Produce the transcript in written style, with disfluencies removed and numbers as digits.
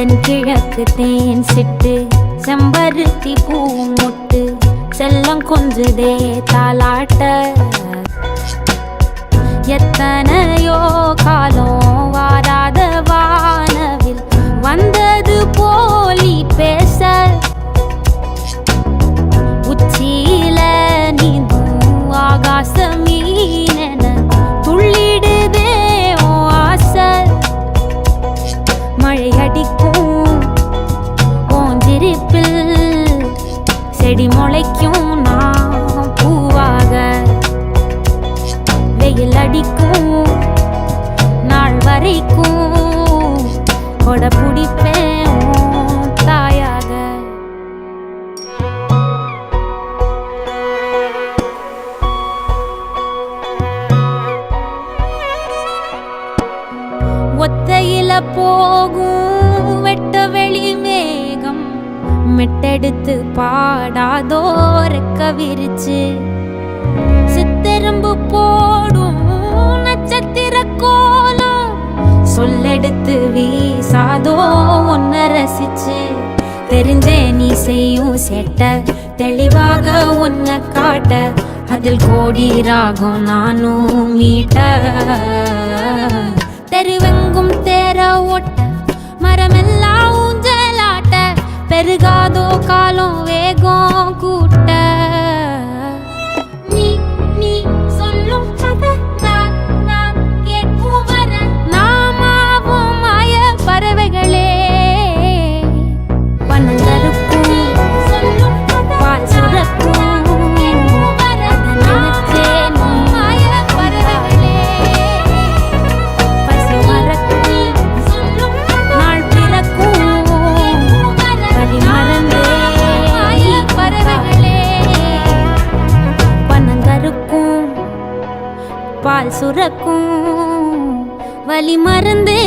தென்கிழக்கு தேன் சிட்டு செம்பருத்தி பூ முட்டு செல்லம் கொஞ்சுதே தாலாட்ட எத்தனையோ காலம் வாராத வானவில் வந்தது போலி பேச உச்சியில நீந்தும் ஆகாச மீனென துள்ளிடுதே ஓ ஆசை மழை அடிக்கும் ஓஞ்சிருப்பில் செடி முளைக்கும் நான் பூவாக வெயில் அடிக்கும் நாள் வரைக்கும் கொடை பிடிப்பேன் தாயாக ஒத்தையில போகும் வெட்ட வெளி மேகம் மெட்டெடுத்து பாடாதோ ரெக்க விரிச்சு சித்தெரும்பு போடும் நட்சத்திர கோலம் சொல்லெடுத்து வீசாதோ ஒன்ன ரசிச்சு தெரிஞ்சே நீ செய்யும் சேட்ட தெளிவாக உன்னை காட்ட அதில் கோடி ராகம் நானும் மீட்ட தெருவெங்கும் தேர ஓட்ட மரமெல்லாம் ஊஞ்சலாட்ட பெருகாதோ காலம் வேகம் கூட்ட நீ நீ சொல்லும் கதை நான் நான் கேட்கும் வர நாமாவும் மாய பறவைகளே பனங்கருக்கும் சொல்லும் பால் சுரக்கும் பால் சுரக்கும் வலி மறந்தே